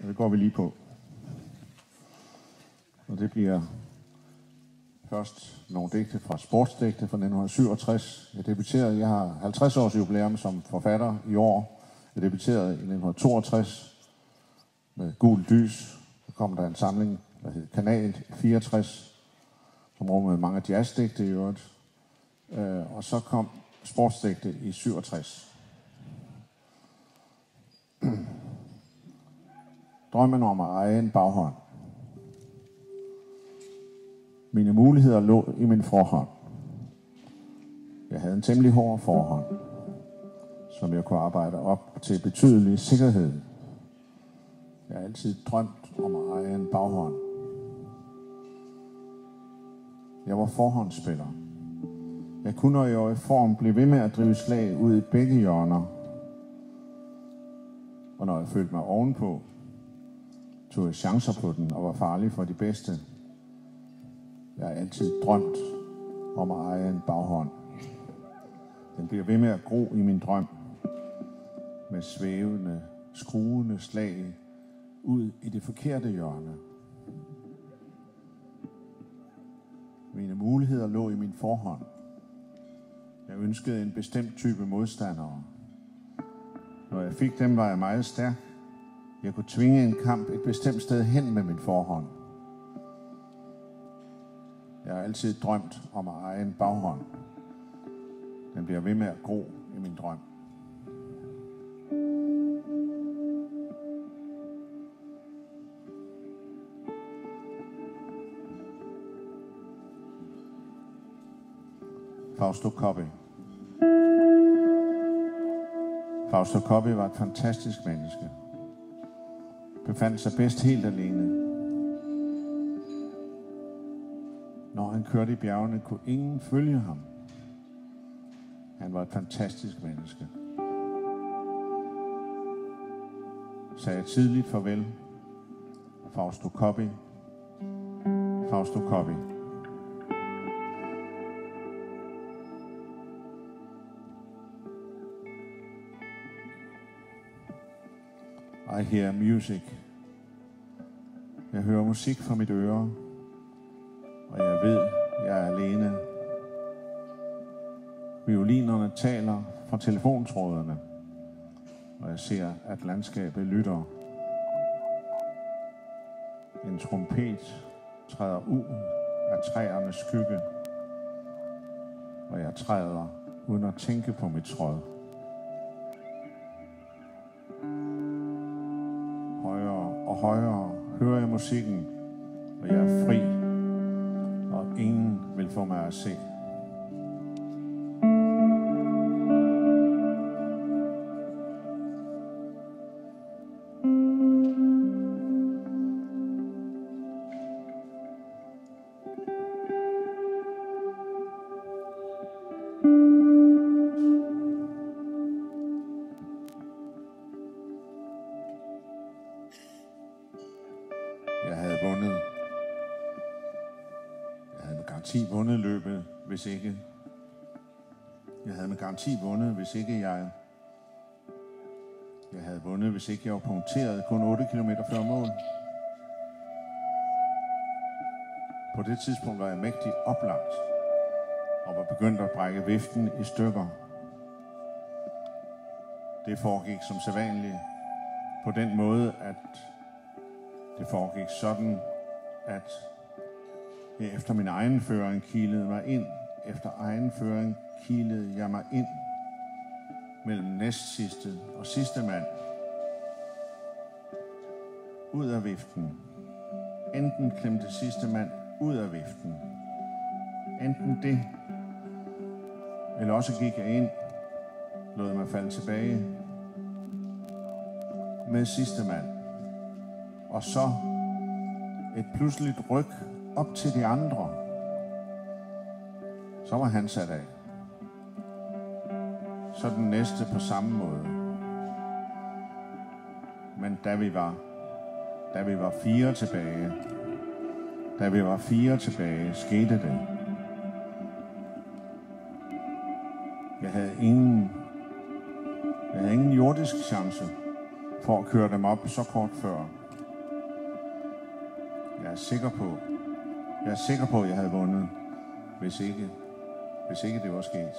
Og det går vi lige på. Og det bliver først nogle digte fra Sportsdigte fra 1967. Jeg har 50 års jubilæum som forfatter i år. Jeg debuterede i 1962 med Gul Dys. Så kom der en samling, der hed Kanal 64, som rummede mange jazzdigte i øvrigt. Og så kom Sportsdigte i 67. Drømmen om at eje en baghånd. Mine muligheder lå i min forhånd. Jeg havde en temmelig hård forhånd, som jeg kunne arbejde op til betydelig sikkerhed. Jeg har altid drømt om at eje en baghånd. Jeg var forhåndsspiller. Jeg kunne, når jeg var i form, blive ved med at drive slag ud i begge hjørner. Og når jeg følte mig ovenpå, tog jeg chancer på den og var farlig for de bedste. Jeg har altid drømt om at eje en baghånd. Den bliver ved med at gro i min drøm. Med svævende, skruende slag ud i det forkerte hjørne. Mine muligheder lå i min forhånd. Jeg ønskede en bestemt type modstandere. Når jeg fik dem, var jeg meget stærk. Jeg kunne tvinge en kamp et bestemt sted hen med min forhånd. Jeg har altid drømt om at eje en baghånd. Den bliver ved med at gro i min drøm. Fausto Coppi. Fausto Coppi var et fantastisk menneske. Befandt sig bedst helt alene. Når han kørte i bjergene, kunne ingen følge ham. Han var et fantastisk menneske. Sagde tidligt farvel. Fausto Coppi. Fausto Coppi. I hear music. Jeg hører musik fra mit øre, og jeg ved, jeg er alene. Violinerne taler fra telefontrådene, og jeg ser, at landskabet lytter. En trompet træder ud af træernes skygge, og jeg træder uden at tænke på mit tråd. Og højere hører jeg musikken, og jeg er fri, og ingen vil få mig at se. Jeg havde med garanti vundet løbet, hvis ikke. Jeg havde med garanti vundet, hvis ikke jeg. Jeg havde vundet, hvis ikke jeg var punkteret kun 8 kilometer før mål. På det tidspunkt var jeg mægtig oplagt og var begyndt at brække viften i stykker. Det foregik som sædvanligt på den måde, at det foregik sådan, at jeg efter min egen føring kilede mig ind. Efter egen føring kilede jeg mig ind mellem næstsidste og sidste mand. Ud af viften. Enten klemte sidste mand ud af viften. Enten det, eller også gik jeg ind, lod mig falde tilbage med sidste mand. Og så et pludseligt ryg op til de andre. Så var han sat af. Så den næste på samme måde. Men da vi var 4 tilbage, skete det. Jeg havde ingen jordisk chance for at køre dem op så kort før. Jeg er sikker på, at jeg havde vundet, hvis ikke det var sket.